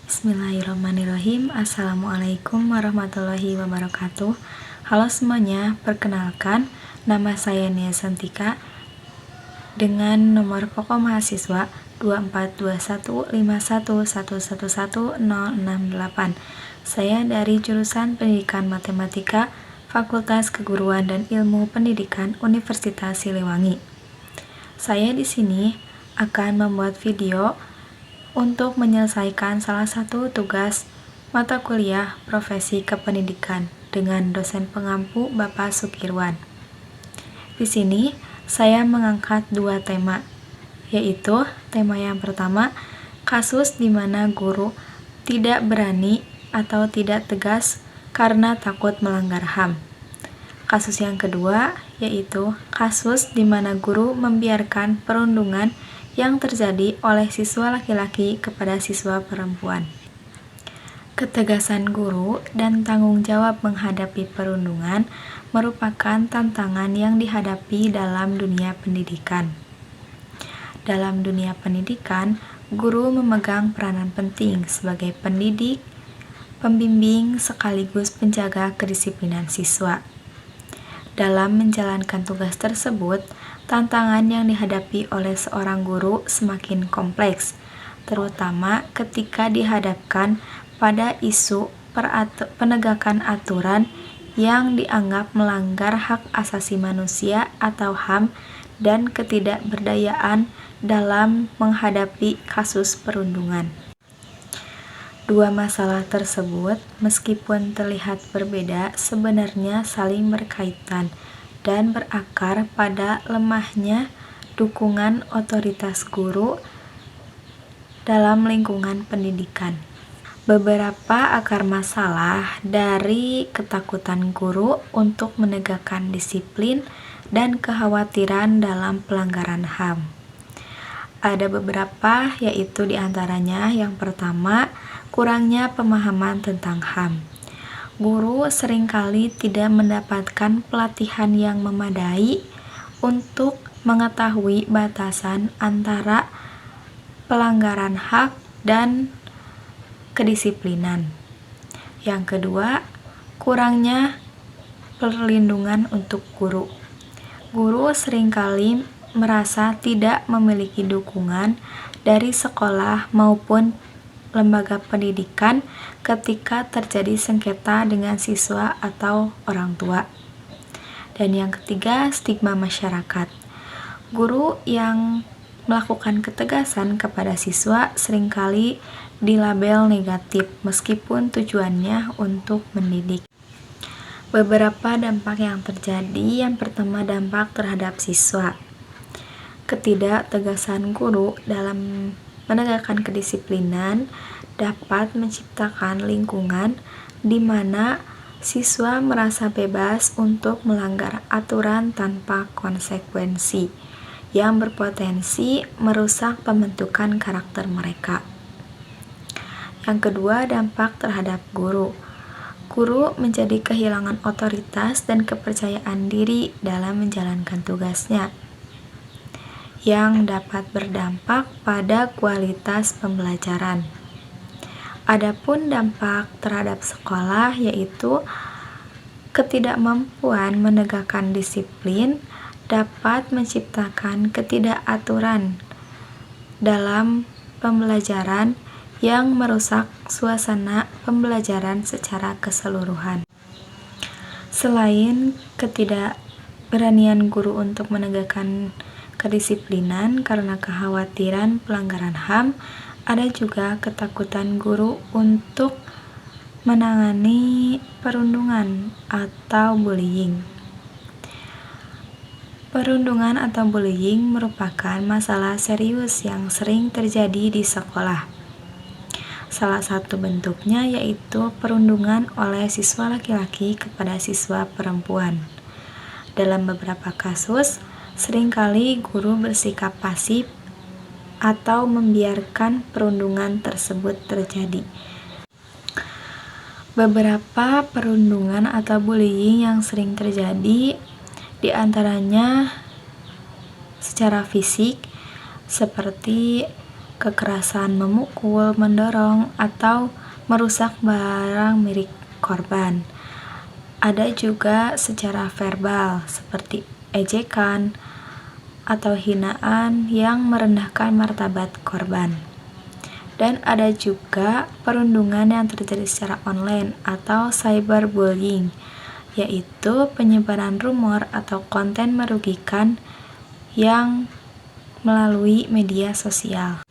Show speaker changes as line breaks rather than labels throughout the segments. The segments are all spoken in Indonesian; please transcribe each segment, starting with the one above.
Bismillahirrahmanirrahim. Assalamualaikum warahmatullahi wabarakatuh. Halo semuanya, perkenalkan nama saya Nia Santika dengan nomor pokok mahasiswa 242151111068. Saya dari jurusan Pendidikan Matematika Fakultas Keguruan dan Ilmu Pendidikan Universitas Siliwangi. Saya di sini akan membuat video untuk menyelesaikan salah satu tugas mata kuliah Profesi Kependidikan dengan dosen pengampu Bapak Sukirwan. Di sini saya mengangkat dua tema, yaitu tema yang pertama, kasus di mana guru tidak berani atau tidak tegas karena takut melanggar HAM. Kasus yang kedua yaitu kasus di mana guru membiarkan perundungan yang terjadi oleh siswa laki-laki kepada siswa perempuan. Ketegasan guru dan tanggung jawab menghadapi perundungan merupakan tantangan yang dihadapi dalam dunia pendidikan. Dalam dunia pendidikan, guru memegang peranan penting sebagai pendidik, pembimbing sekaligus penjaga kedisiplinan siswa. Dalam menjalankan tugas tersebut, tantangan yang dihadapi oleh seorang guru semakin kompleks, terutama ketika dihadapkan pada isu penegakan aturan yang dianggap melanggar hak asasi manusia atau HAM dan ketidakberdayaan dalam menghadapi kasus perundungan. Dua masalah tersebut, meskipun terlihat berbeda, sebenarnya saling berkaitan dan berakar pada lemahnya dukungan otoritas guru dalam lingkungan pendidikan. Beberapa akar masalah dari ketakutan guru untuk menegakkan disiplin dan kekhawatiran dalam pelanggaran HAM. Ada beberapa, yaitu diantaranya yang pertama, kurangnya pemahaman tentang HAM. Guru seringkali tidak mendapatkan pelatihan yang memadai untuk mengetahui batasan antara pelanggaran hak dan kedisiplinan. Yang kedua, kurangnya perlindungan untuk guru. Guru seringkali merasa tidak memiliki dukungan dari sekolah maupun lembaga pendidikan ketika terjadi sengketa dengan siswa atau orang tua. Dan yang ketiga, stigma masyarakat. Guru yang melakukan ketegasan kepada siswa seringkali dilabel negatif meskipun tujuannya untuk mendidik. Beberapa dampak yang terjadi, yang pertama dampak terhadap siswa. Ketidaktegasan guru dalam menegakkan kedisiplinan dapat menciptakan lingkungan di mana siswa merasa bebas untuk melanggar aturan tanpa konsekuensi yang berpotensi merusak pembentukan karakter mereka. Yang kedua, dampak terhadap guru. Guru menjadi kehilangan otoritas dan kepercayaan diri dalam menjalankan tugasnya, yang dapat berdampak pada kualitas pembelajaran. Adapun dampak terhadap sekolah yaitu ketidakmampuan menegakkan disiplin dapat menciptakan ketidakaturan dalam pembelajaran yang merusak suasana pembelajaran secara keseluruhan. Selain ketidakberanian guru untuk menegakkan kedisiplinan karena kekhawatiran pelanggaran HAM, ada juga ketakutan guru untuk menangani perundungan atau bullying. Perundungan atau bullying merupakan masalah serius yang sering terjadi di sekolah. Salah satu bentuknya yaitu perundungan oleh siswa laki-laki kepada siswa perempuan. Dalam beberapa kasus, seringkali guru bersikap pasif atau membiarkan perundungan tersebut terjadi. Beberapa perundungan atau bullying yang sering terjadi diantaranya secara fisik, seperti kekerasan memukul, mendorong, atau merusak barang milik korban. Ada juga secara verbal, seperti ejekan atau hinaan yang merendahkan martabat korban. Dan ada juga perundungan yang terjadi secara online atau cyberbullying, yaitu penyebaran rumor atau konten merugikan yang melalui media sosial.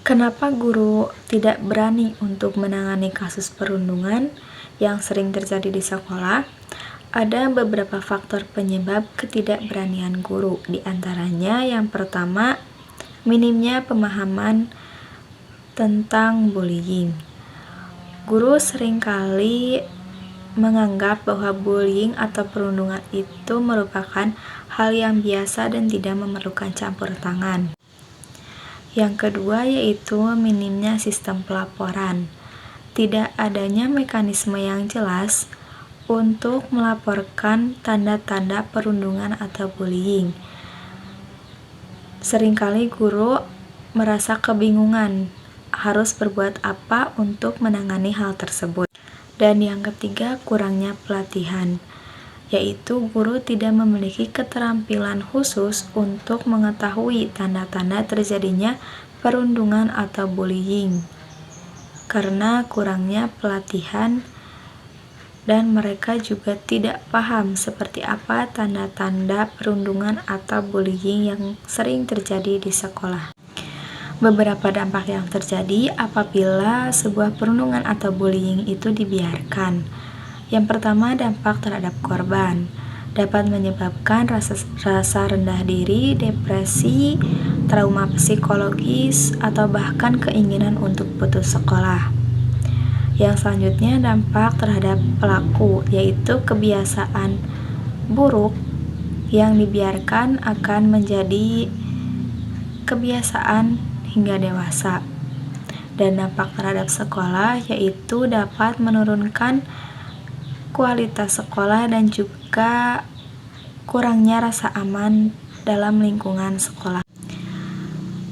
Kenapa guru tidak berani untuk menangani kasus perundungan yang sering terjadi di sekolah? Ada beberapa faktor penyebab ketidakberanian guru. Di antaranya yang pertama, minimnya pemahaman tentang bullying. Guru seringkali menganggap bahwa bullying atau perundungan itu merupakan hal yang biasa dan tidak memerlukan campur tangan. Yang kedua yaitu minimnya sistem pelaporan. Tidak adanya mekanisme yang jelas untuk melaporkan tanda-tanda perundungan atau bullying. Seringkali guru merasa kebingungan harus berbuat apa untuk menangani hal tersebut. Dan yang ketiga, kurangnya pelatihan, yaitu guru tidak memiliki keterampilan khusus untuk mengetahui tanda-tanda terjadinya perundungan atau bullying karena kurangnya pelatihan, dan mereka juga tidak paham seperti apa tanda-tanda perundungan atau bullying yang sering terjadi di sekolah. Beberapa dampak yang terjadi apabila sebuah perundungan atau bullying itu dibiarkan. Yang pertama, dampak terhadap korban. Dapat menyebabkan rasa rendah diri, depresi, trauma psikologis, atau bahkan keinginan untuk putus sekolah. Yang selanjutnya, dampak terhadap pelaku, yaitu kebiasaan buruk yang dibiarkan akan menjadi kebiasaan hingga dewasa. Dan dampak terhadap sekolah, yaitu dapat menurunkan kualitas sekolah dan juga kurangnya rasa aman dalam lingkungan sekolah.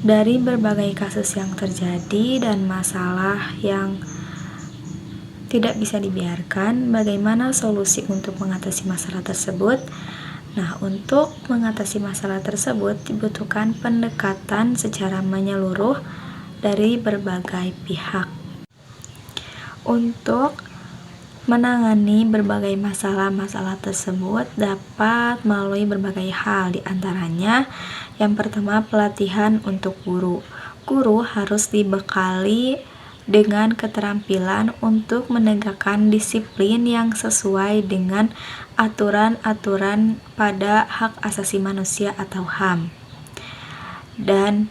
Dari berbagai kasus yang terjadi dan masalah yang tidak bisa dibiarkan, bagaimana solusi untuk mengatasi masalah tersebut? Nah, untuk mengatasi masalah tersebut dibutuhkan pendekatan secara menyeluruh dari berbagai pihak. Untuk menangani berbagai masalah-masalah tersebut dapat melalui berbagai hal, di antaranya yang pertama, pelatihan untuk guru. Guru harus dibekali dengan keterampilan untuk menegakkan disiplin yang sesuai dengan aturan-aturan pada hak asasi manusia atau HAM. Dan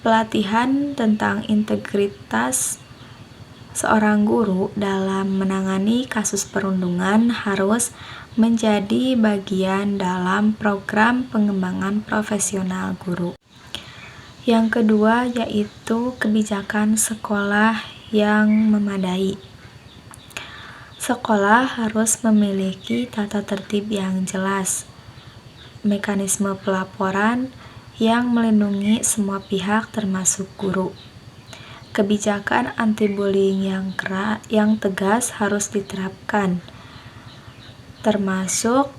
pelatihan tentang integritas seorang guru dalam menangani kasus perundungan harus menjadi bagian dalam program pengembangan profesional guru. Yang kedua yaitu kebijakan sekolah yang memadai. Sekolah harus memiliki tata tertib yang jelas, mekanisme pelaporan yang melindungi semua pihak termasuk guru. Kebijakan anti-bullying yang tegas harus diterapkan, termasuk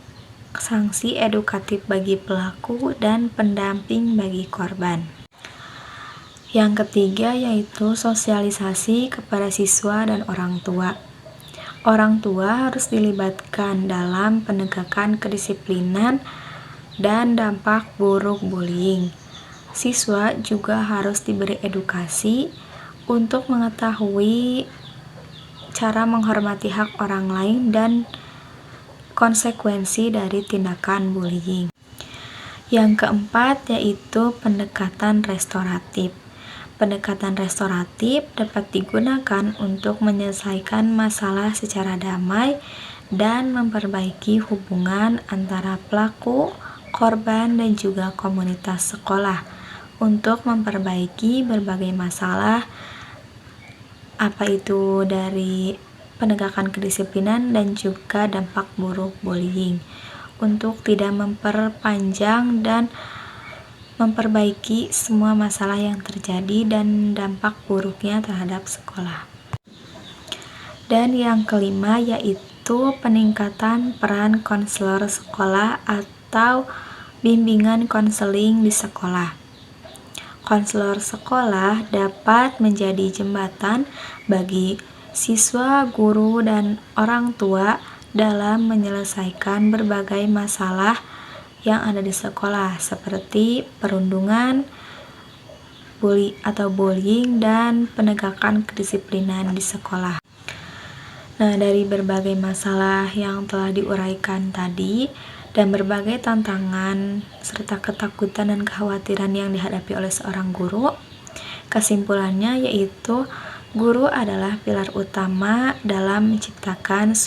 sanksi edukatif bagi pelaku dan pendamping bagi korban. Yang ketiga yaitu sosialisasi kepada siswa dan orang tua. Orang tua harus dilibatkan dalam penegakan kedisiplinan dan dampak buruk bullying. Siswa juga harus diberi edukasi untuk mengetahui cara menghormati hak orang lain dan konsekuensi dari tindakan bullying. Yang keempat yaitu pendekatan restoratif. Pendekatan restoratif dapat digunakan untuk menyelesaikan masalah secara damai dan memperbaiki hubungan antara pelaku, korban, dan juga komunitas sekolah untuk memperbaiki berbagai masalah, apa itu dari penegakan kedisiplinan dan juga dampak buruk bullying, untuk tidak memperpanjang dan memperbaiki semua masalah yang terjadi dan dampak buruknya terhadap sekolah. Dan yang kelima yaitu peningkatan peran konselor sekolah atau bimbingan konseling di sekolah. Konselor sekolah dapat menjadi jembatan bagi siswa, guru, dan orang tua dalam menyelesaikan berbagai masalah yang ada di sekolah seperti perundungan, bullying, dan penegakan kedisiplinan di sekolah. Nah, dari berbagai masalah yang telah diuraikan tadi dan berbagai tantangan serta ketakutan dan kekhawatiran yang dihadapi oleh seorang guru, kesimpulannya yaitu guru adalah pilar utama dalam menciptakan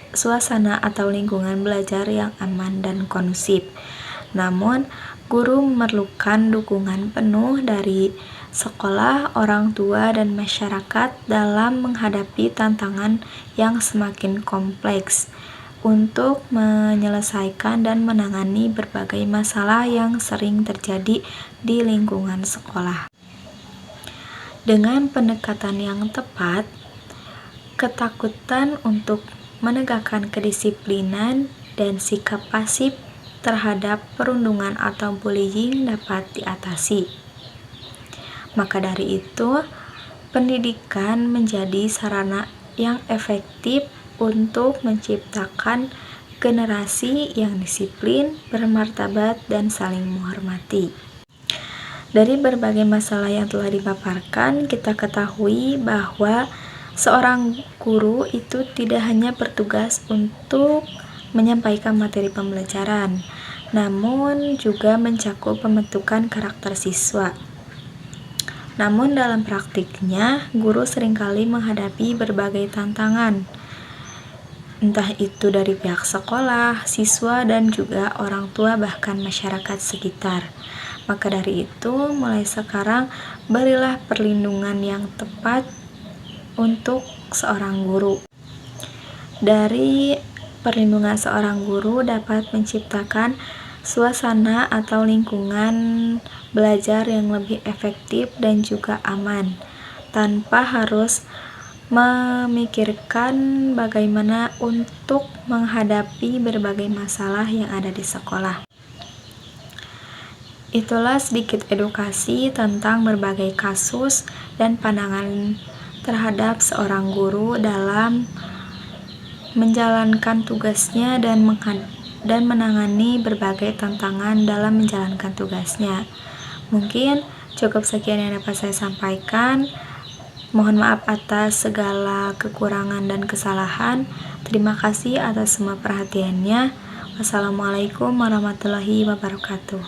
suasana atau lingkungan belajar yang aman dan kondusif. Namun, guru memerlukan dukungan penuh dari sekolah, orang tua, dan masyarakat dalam menghadapi tantangan yang semakin kompleks untuk menyelesaikan dan menangani berbagai masalah yang sering terjadi di lingkungan sekolah. Dengan pendekatan yang tepat, ketakutan untuk menegakkan kedisiplinan dan sikap pasif terhadap perundungan atau bullying dapat diatasi. Maka dari itu, pendidikan menjadi sarana yang efektif untuk menciptakan generasi yang disiplin, bermartabat, dan saling menghormati. Dari berbagai masalah yang telah dipaparkan, kita ketahui bahwa seorang guru itu tidak hanya bertugas untuk menyampaikan materi pembelajaran, namun juga mencakup pembentukan karakter siswa. Namun dalam praktiknya, guru seringkali menghadapi berbagai tantangan, entah itu dari pihak sekolah, siswa, dan juga orang tua bahkan masyarakat sekitar. Maka dari itu, mulai sekarang berilah perlindungan yang tepat untuk seorang guru. Dari perlindungan seorang guru dapat menciptakan suasana atau lingkungan belajar yang lebih efektif dan juga aman, tanpa harus memikirkan bagaimana untuk menghadapi berbagai masalah yang ada di sekolah. Itulah sedikit edukasi tentang berbagai kasus dan pandangan terhadap seorang guru dalam menjalankan tugasnya dan menangani berbagai tantangan dalam menjalankan tugasnya. Mungkin cukup sekian yang dapat saya sampaikan. Mohon maaf atas segala kekurangan dan kesalahan. Terima kasih atas semua perhatiannya. Wassalamualaikum warahmatullahi wabarakatuh.